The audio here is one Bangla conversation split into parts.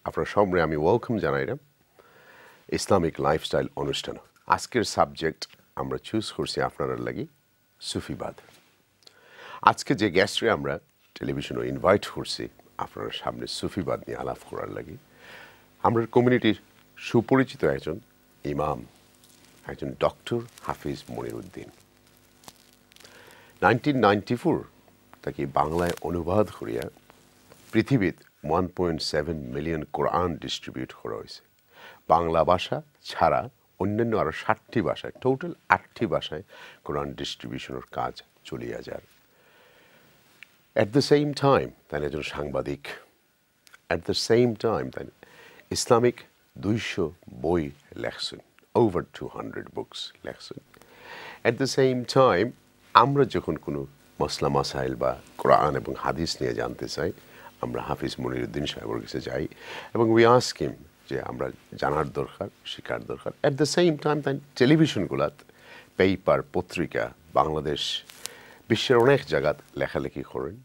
আপনার সামনে আমি ওয়েলকাম জানাইলাম ইসলামিক লাইফস্টাইল অনুষ্ঠান। আজকের সাবজেক্ট আমরা চুজ করছি আপনার লাগি সুফিবাদ। আজকে যে গেস্টরে আমরা টেলিভিশনে ইনভাইট করছি আপনার সামনে সুফিবাদ নিয়ে আলাপ করার লাগি, আমরা কমিউনিটির সুপরিচিত একজন ইমাম, একজন ডক্টর হাফিজ মনিরউদ্দিন। 1994 তাকে বাংলায় অনুবাদ করিয়া পৃথিবীত 1.7 মিলিয়ন কোরআন ডিস্ট্রিবিউট করা হয়েছে। বাংলা ভাষা ছাড়া অন্যান্য আরও 60টি ভাষায়, টোটাল 8টি ভাষায় কোরআন ডিস্ট্রিবিউশনের কাজ চলিয়া যায়। অ্যাট দ্য সেম টাইম তাই একজন সাংবাদিক, অ্যাট দ্য সেম টাইম তাই ইসলামিক 200 বই লেখছেন, ওভার 200 বুকস লেখছেন। অ্যাট দ্য সেম টাইম আমরা যখন কোনো মসলা মাসাইল বা কোরআন এবং হাদিস নিয়ে জানতে চাই, আমরা হাফিজ মনিরউদ্দিন সাহেবের কাছে যাই এবং উই আস্ক হিম যে আমরা জানার দরকার, শেখার দরকার। অ্যাট দ্য সেম টাইম তাই টেলিভিশনগুলাত, পেপার, পত্রিকা, বাংলাদেশ, বিশ্বের অনেক জায়গাত লেখালেখি করেন।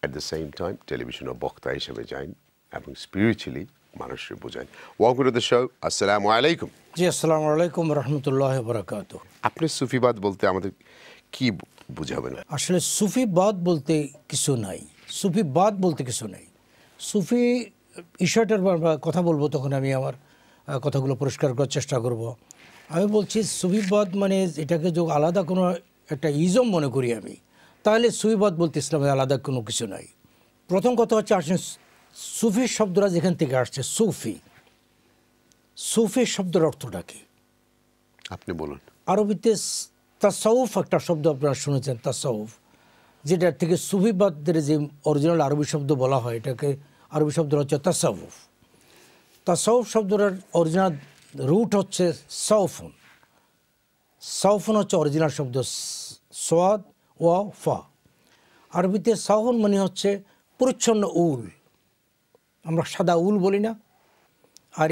অ্যাট দ্য সেম টাইম টেলিভিশনের বক্তা হিসেবে যান এবং স্পিরিচুয়ালি মানুষকে বোঝান। Welcome to the show. আসসালামু আলাইকুম। জি, আসসালামু আলাইকুম রহমতুল্লাহ বারাকাতুহু। আপনি সুফিবাদ বলতে আমাদের কি বুঝাবেন? আসলে সুফিবাদ বলতে কিছু নাই, সুফিবাদ বলতে কিছু নাই। সুফি বিষয়টার কথা বলবো, তখন আমি আমার কথাগুলো পরিষ্কার করার চেষ্টা করব। আমি বলছি সুফিবাদ মানে এটাকে যদি আলাদা কোনো একটা ইজম মনে করি আমি, তাহলে সুফিবাদ বলতে ইসলামের আলাদা কোনো কিছু নাই। প্রথম কথা হচ্ছে, আসলে সুফি শব্দটা যেখান থেকে আসছে, সুফি, সুফি শব্দের অর্থটা কি আপনি বলুন। আরবিতে তাসাউফ একটা শব্দ আপনারা শুনেছেন, তাসাউফ, যেটার থেকে সুফিবাদের যে অরিজিনাল আরবি শব্দ বলা হয়, এটাকে আরবি শব্দ হচ্ছে তাসাউফ। তাসাউফ শব্দটার অরিজিনাল রুট হচ্ছে সাউফুন। সাউফুন হচ্ছে অরিজিনাল শব্দ, সোয়াদ ওয়া ফা। আরবিতে সাউফুন মানে হচ্ছে পরিচ্ছন্ন উল, আমরা সাদা উল বলি না। আর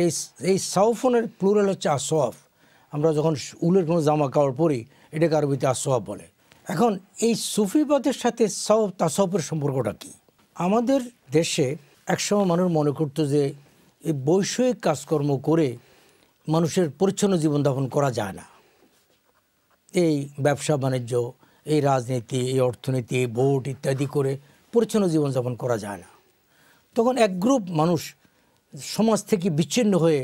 এই সাউফুনের প্লুরাল হচ্ছে আসওয়াফ। আমরা যখন উলের কোনো জামা কাপড় পরি, এটাকে আরবিতে আসওয়াফ বলে। এখন এই সুফিবাদের সাথে তাসাউফের সম্পর্কটা কি? আমাদের দেশে একসময় মানুষ মনে করতো যে এই বৈষয়িক কাজকর্ম করে মানুষের পরিচ্ছন্ন জীবনযাপন করা যায় না। এই ব্যবসা বাণিজ্য, এই রাজনীতি, এই অর্থনীতি, এই ভোট ইত্যাদি করে পরিচ্ছন্ন জীবনযাপন করা যায় না। তখন এক গ্রুপ মানুষ সমাজ থেকে বিচ্ছিন্ন হয়ে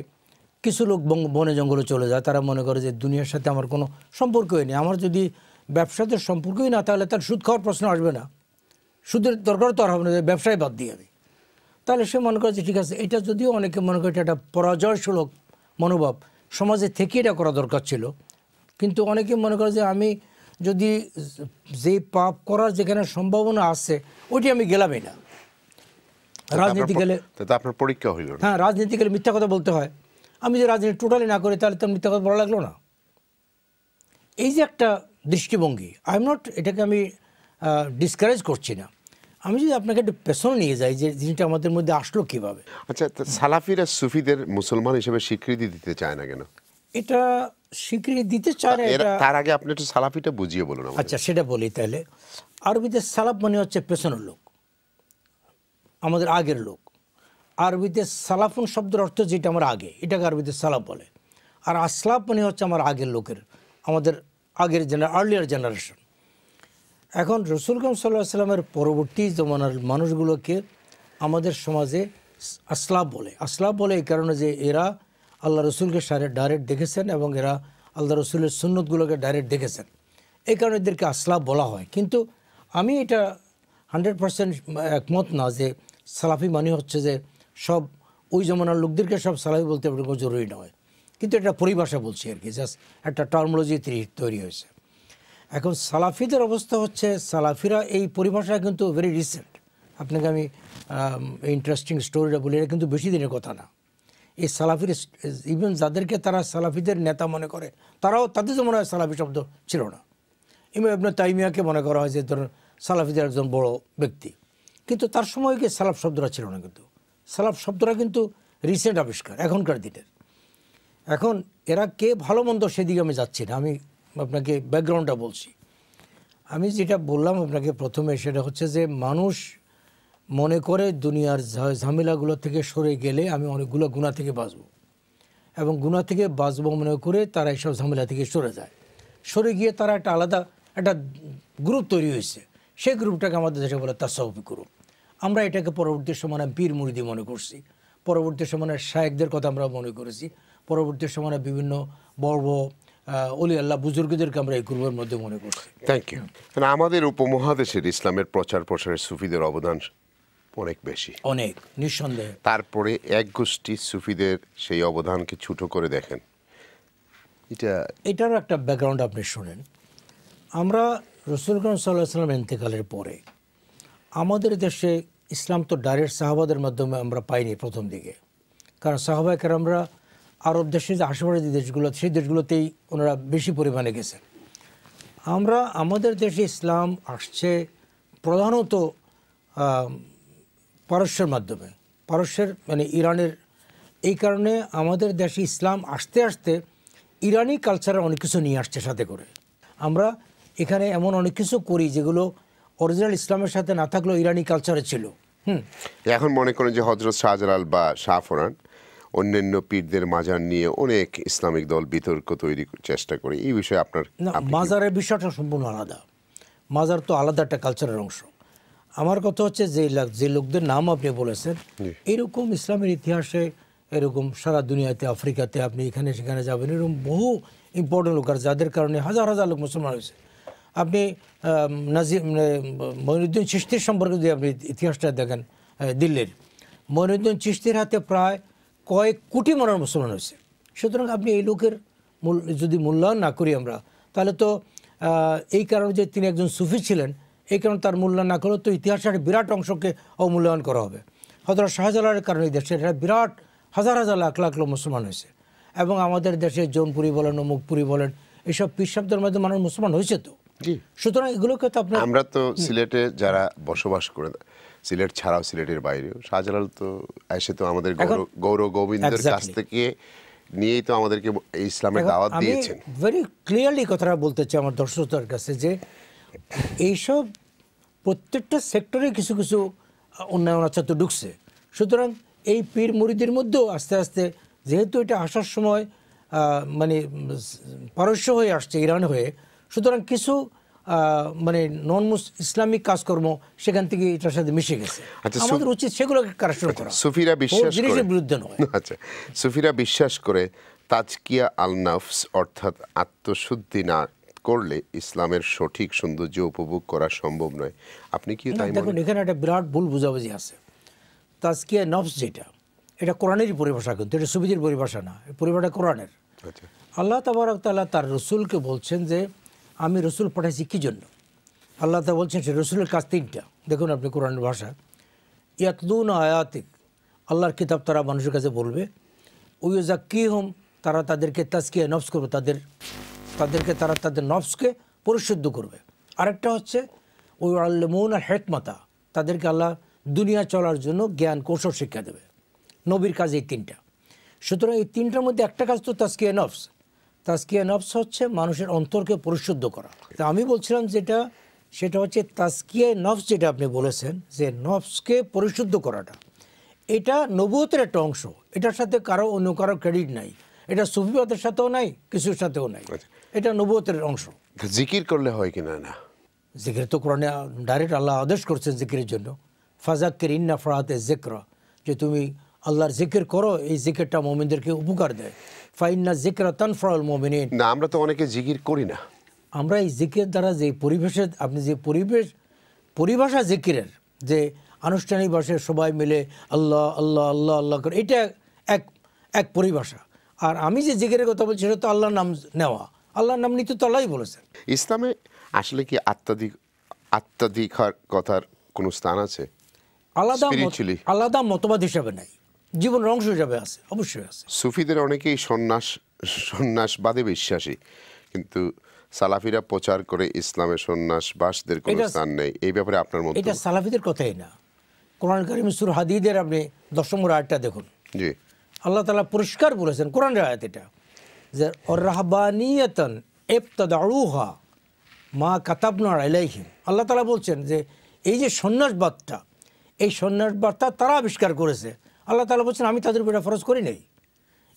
কিছু লোক বনে জঙ্গলে চলে যায়। তারা মনে করে যে দুনিয়ার সাথে আমার কোনো সম্পর্কই নেই, আমার যদি ব্যবসাতে সম্পর্কই না, তাহলে তার সুদ খাওয়ার প্রশ্ন আসবে না, সুদের দরকার তো আর হবে না, ব্যবসায় বাদ দিয়ে আমি। তাহলে সে মনে করে যে ঠিক আছে, এটা যদিও অনেকে মনে করে এটা একটা পরাজয়সূলক মনোভাব, সমাজে থেকে এটা করা দরকার ছিল, কিন্তু অনেকে মনে করে যে আমি যদি যে পাপ করার যেখানে সম্ভাবনা আছে ওইটি আমি গেলামই না। রাজনীতি গেলে আপনার পরীক্ষা হইল, হ্যাঁ, রাজনীতি গেলে মিথ্যা কথা বলতে হয়। আমি যে রাজনীতি টোটালি না করি, তাহলে তো মিথ্যা কথা বলা লাগলো না। এই যে একটা দৃষ্টিভঙ্গি, আই এম নট, এটাকে আমি ডিসকারেজ করছি না। আমি যদি আপনাকে একটু পেছনে নিয়ে যাই যে জিনিসটা আমাদের মধ্যে আসলো কীভাবে। আচ্ছা, সালাফিরা সুফিদের মুসলমান হিসেবে স্বীকৃতি দিতে চায় না কেন? এটা স্বীকৃতি দিতে চায় না, তার আগে আপনি একটু সালাফিটা বুঝিয়ে বলুন। আচ্ছা, সেটা বলি তাহলে। আরবিতে সালাফ মানে হচ্ছে পেছনের লোক, আমাদের আগের লোক। আরবিতে সালাফুন শব্দের অর্থ যেটা আমার আগে, এটাকে আরবিতে সালাফ বলে। আর আসলাফ মানে হচ্ছে আমার আগের লোকের, আমাদের আগের আর্লিয়ার জেনারেশন। এখন রসুল করিম সাল্লাল্লাহু আলাইহি ওয়াসাল্লামের পরবর্তী জমানার মানুষগুলোকে আমাদের সমাজে আসলাফ বলে। আসলাফ বলে এই কারণে যে এরা আল্লাহ রসুলকে ডাইরেক্ট দেখেছেন এবং এরা আল্লাহ রসুলের সুন্নতগুলোকে ডাইরেক্ট দেখেছেন, এই কারণে এদেরকে আসলাফ বলা হয়। কিন্তু আমি এটা 100% একমত না যে সালাফি মানে হচ্ছে যে সব ওই জমানার লোকদেরকে সব সালাফি বলতে কোনো জরুরি নয়। কিন্তু এটা পরিভাষা বলছি আর কি, জাস্ট একটা টার্মোলজি তৈরি হয়েছে। এখন সালাফিদের অবস্থা হচ্ছে, সালাফিরা এই পরিভাষা কিন্তু ভেরি রিসেন্ট। আপনাকে আমি ইন্টারেস্টিং স্টোরিটা বলি, এটা কিন্তু বেশি দিনের কথা না। এই সালাফির ইভেন যাদেরকে তারা সালাফিদের নেতা মনে করে, তারাও, তাদের মনে হয় সালাফি শব্দ ছিল না। ইমাম ইবনে তাইমিয়াকে মনে করা হয় যে ধরুন সালাফিদের একজন বড় ব্যক্তি, কিন্তু তার সময় কি সালাফ শব্দটা ছিল না। কিন্তু সালাফ শব্দটা কিন্তু রিসেন্ট আবিষ্কার এখনকার দিনের। এখন এরা কে ভালো মন্দ সেদিকে আমি যাচ্ছি না, আমি আপনাকে ব্যাকগ্রাউন্ডটা বলছি। আমি যেটা বললাম আপনাকে প্রথমে, সেটা হচ্ছে যে মানুষ মনে করে দুনিয়ার ঝামেলাগুলো থেকে সরে গেলে আমি অনেকগুলো গুনাহ থেকে বাঁচবো, এবং গুনাহ থেকে বাঁচবো মনে করে তারা এইসব ঝামেলা থেকে সরে যায়। সরে গিয়ে তারা একটা আলাদা একটা গ্রুপ তৈরি হয়েছে, সেই গ্রুপটাকে আমাদের দেশে বলে তাসাউফি গ্রুপ। আমরা এটাকে পরবর্তী সময়ে পীর মুরিদি মনে করছি, পরবর্তী সময়ে শায়েখদের কথা আমরা মনে করেছি, পরবর্তী সময়ে বিভিন্ন বড় বড় অলি আল্লাহ বুজুর্গদেরকে আমরা এই গ্রুপের মধ্যে মনে করছি। Thank you. আমাদের উপমহাদেশের ইসলামের প্রচার প্রসারে সুফিদের অবদান অনেক বেশি, অনেক, নিঃসন্দেহে। তারপরে এক গোষ্ঠী সুফিদের সেই অবদানকে ছোট করে দেখেন। এটারও একটা ব্যাকগ্রাউন্ড আপনি শোনেন। আমরা রসুল করিম সাল্লাল্লাহু আলাইহি ওয়াসাল্লাম ইন্তেকালের পরে আমাদের দেশে ইসলাম তো ডাইরেক্ট সাহাবাদের মাধ্যমে আমরা পাইনি প্রথম দিকে, কারণ সাহাবায়ে কেরামরা আরব দেশে যে আশেপাশে যে দেশগুলো সেই দেশগুলোতেই ওনারা বেশি পরিমাণে গেছেন। আমরা আমাদের দেশে ইসলাম আসছে প্রধানত পারস্যের মাধ্যমে, পারস্যের মানে ইরানের। এই কারণে আমাদের দেশে ইসলাম আসতে আসতে ইরানি কালচারের অনেক কিছু নিয়ে আসছে সাথে করে। আমরা এখানে এমন অনেক কিছু করি যেগুলো অরিজিনাল ইসলামের সাথে না থাকলেও ইরানি কালচারে ছিল। এখন মনে করেন যে হযরত শাহজালাল বা শাহফরান অন্যান্য পীরদের মাজার নিয়ে অনেক ইসলামিক দল বিতর্ক তৈরি চেষ্টা করে, এই বিষয়ে আপনার? না, মাজারের বিষয়টা সম্পূর্ণ আলাদা। মাজার তো আলাদা একটা কালচারের অংশ। আমার কথা হচ্ছে যে লোকদের নাম আপনি বলেছেন, এরকম ইসলামের ইতিহাসে এরকম সারা দুনিয়াতে, আফ্রিকাতে আপনি এখানে সেখানে যাবেন, এরকম বহু ইম্পর্টেন্ট লোক আর যাদের কারণে হাজার হাজার লোক মুসলমান হয়েছে। আপনি মঈনুদ্দিন চিশতির সম্পর্কে যদি আপনি ইতিহাসটা দেখেন, দিল্লির মঈনুদ্দিন চিশতির হাতে প্রায় কয়েক কোটি মানুষ মুসলমান হয়েছে। সুতরাং আপনি এই লোকের যদি মূল্যায়ন না করি আমরা, তাহলে তো এই কারণে যে তিনি একজন সুফি ছিলেন এই কারণে তার মূল্যায়ন না করলে তো ইতিহাসের বিরাট অংশকে অমূল্যায়ন করা হবে। হযরত শাহজালালের কারণে দেশের বিরাট হাজার হাজার লাখ লাখ লোক মুসলমান হয়েছে, এবং আমাদের দেশে জৌনপুরি বলেন, অমুকপুরি বলেন, এইসব পীর সাহেবদের মধ্যে মানুষ মুসলমান হয়েছে। তো সুতরাং এগুলোকে তো আপনার, আমরা তো সিলেটে যারা বসবাস করে, সিলেট ছাড়াও সিলেটের বাইরেও, শাহজালাল তো এসে তো আমাদের গৌরব গোবিন্দের কাছ থেকে নিয়েই তো আমাদেরকে ইসলামের দাওয়াত দিয়েছেন। ভেরি ক্লিয়ারলি কথাটা বলতে চাই আমার দর্শকদের কাছে যে এইসব প্রত্যেকটা সেক্টরে কিছু কিছু উন্নয়ন আচ্ছা তো ঢুকছে। সুতরাং এই পীর মুরিদের মধ্যেও আস্তে আস্তে যেহেতু এটা আসার সময় মানে পারস্য হয়ে আসছে, ইরান হয়ে, সুতরাং কিছু মানে নন ইসলামিক কাজকর্ম সেখান থেকে এটার সাথে মিশে গেছে। আমাদের উচিত সেগুলোকে কারেকশন করা। সুফিরা বিশ্বাস করে, বিরুদ্ধে নয়। আচ্ছা, সুফিরা বিশ্বাস করে তাজকিয়া আল নফস অর্থাৎ আত্মশুদ্ধি না করলে ইসলামের সঠিক সৌন্দর্য উপভোগ করা সম্ভব নয়। আপনি কি তাই মনে? দেখুন, এখানে একটা বিরাট ভুল বুঝাবুঝি আছে। তাজকিয়া নফস যেটা, এটা কোরআনেরই পরিভাষা, কিন্তু এটা সুফিদের পরিভাষা না, পরিভাষাটা কোরআনের। আল্লাহ তাবারক তাআলা তার রসুলকে বলছেন যে আমি রসুল পাঠাইছি কী জন্য। আল্লাহ তাআলা বলছেন সে রসুলের কাজ তিনটা। দেখুন আপনি কোরআনের ভাষা, ইয়াতলুন আয়াতিক, আল্লাহর কিতাব তারা মানুষের কাছে বলবে, ওয়াজাক্কিহুম, তারা তাদেরকে তাজকিয়া নফস করবে, তাদেরকে তারা তাদের নফসকে পরিশুদ্ধ করবে। আরেকটা হচ্ছে ওয়াল্লামুনা হিকমাতা, তাদেরকে আল্লাহ দুনিয়া চলার জন্য জ্ঞান কৌশল শিক্ষা দেবে। নবীর কাজ এই তিনটা। সুতরাং এই তিনটার মধ্যে একটা কাজ তো তাজকিয়া নফস। তাজকিয়া নফস হচ্ছে মানুষের অন্তরকে পরিশুদ্ধ করা। তা আমি বলছিলাম যেটা, সেটা হচ্ছে তাজকিয়া নফস যেটা আপনি বলেছেন, যে নফসকে পরিশুদ্ধ করাটা, এটা নবুয়তের একটা অংশ। এটার সাথে অন্য কারো ক্রেডিট নাই, এটা সুফিবাদের সাথেও নাই, কিছুর সাথেও নাই, এটা নবুয়তের অংশ। জিকির করলে হয় কিনা? না, জিকির তো কোরআনে ডাইরেক্ট আল্লাহ আদেশ করছেন জিকিরের জন্য, ফাযাক্কির ইন্না ফাআতে যিকরা, যে তুমি আল্লাহর জিকির করো, এই জিকিরটা মুমিনদেরকে উপকার দেয়। ফাইন্না যিকরা তানফাউল মুমিনিন। না, আমরা তো অনেকে জিকির করি না। আমরা এই জিকির দ্বারা যে পরিবেশের, আপনি যে পরিভাষা জিকিরের, যে আনুষ্ঠানিক ভাষায় সবাই মিলে আল্লাহ আল্লাহ আল্লাহ আল্লাহ করে, এটা এক পরিভাষা। আর আমি যে জিকিরের কথা বলছি সেটা তো আল্লাহর নাম নেওয়া, আল্লাহর নাম নিতে তো আল্লাহই বলেছেন। ইসলামে আসলে কি আত্মাধিকার কথার কোনো স্থান আছে? আলাদা মতবাদ হিসাবে নাই, জীবনের অংশ হিসাবে আছে, অবশ্যই আছে। সুফিদের অনেকেই সন্ন্যাসবাদে বিশ্বাসী, কিন্তু সালাফিরা প্রচার করে ইসলামে সন্ন্যাসবাসদের কোনো স্থান নেই। এই ব্যাপারে আপনার মত? এটা সালাফিদের কথাই না, কোরআন কারীম সূরা হাদীদের আপনি 10 আয়াতটা দেখুন। জি, আল্লাহ তাআলা পরিষ্কার বলেছেন কোরআনের আয়াত এটা, যে আর-রাহবানিয়াতান ইবতাদাউহা মা কাতাবনা আলাইহিম। আল্লাহ তাআলা বলছেন যে এই যে সন্ন্যাসবাদটা, এই সন্ন্যাসবাদটা তারা আবিষ্কার করেছে। আল্লাহ তাআলা বলছেন আমি তাদের উপর এটা ফরজ করি নাই।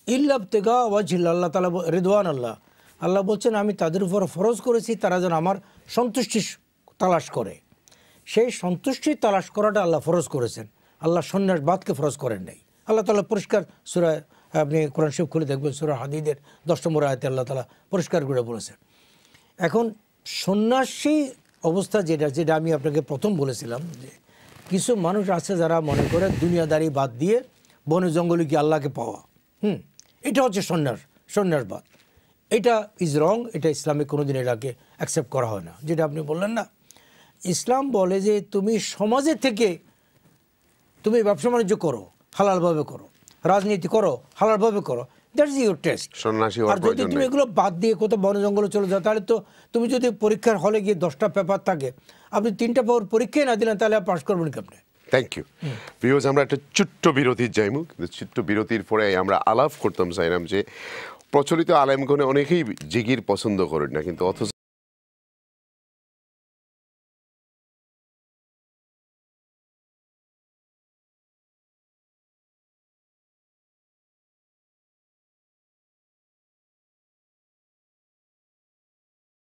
ইল্লাবতিগা ওয়াজহিল্লাহ, আল্লাহ তাআলা রিদওয়ান আল্লাহ, আল্লাহ বলছেন আমি তাদের উপর ফরজ করেছি তারা যেন আমার সন্তুষ্টি তালাশ করে। সেই সন্তুষ্টি তালাশ করাটা আল্লাহ ফরজ করেছেন, আল্লাহ সন্ন্যাসবাদকে ফরজ করেন নাই। আল্লাহ তাআলা পরিষ্কার সূরা, আপনি কোরআন শরীফ খুলে দেখবেন সূরা হাদীদের 10 নম্বর আয়াতে আল্লাহ তাআলা পরিষ্কার করে বলেছেন। এখন সন্ন্যাসী অবস্থা যেটা আমি আপনাকে প্রথম বলেছিলাম, যে কিছু মানুষ আছে যারা মনে করে দুনিয়াদারি বাদ দিয়ে বনে জঙ্গলে গিয়ে আল্লাহকে পাওয়া, এটা হচ্ছে সন্ন্যাসবাদ। এটা ইজ রং, এটা ইসলামে কোনোদিন এটাকে অ্যাকসেপ্ট করা হয় না। যেটা আপনি বললেন না, ইসলাম বলে যে তুমি সমাজে থেকে তুমি ব্যবসা বাণিজ্য করো, হালালভাবে করো, রাজনীতি করো, হালালভাবে করো, দ্যাটস ইউর টেস্ট। আর যদি তুমি এগুলো বাদ দিয়ে কোথাও বন জঙ্গলে চলে যাও, তাহলে তো তুমি যদি পরীক্ষার হলে গিয়ে 10টা পেপার থাকে, আপনি 3টা পেপার পরীক্ষাই না দিলেন, তাহলে পাস করবেন কি আপনি? থ্যাংক ইউ ভিউয়ার্স, আমরা একটা ছোট্ট বিরতির যাইমু, কিন্তু ছোট্ট বিরতির পরে আমরা আলাপ করতাম চাইলাম যে প্রচলিত আলেমগণে অনেকেই জিকির পছন্দ করেন না, কিন্তু অথচ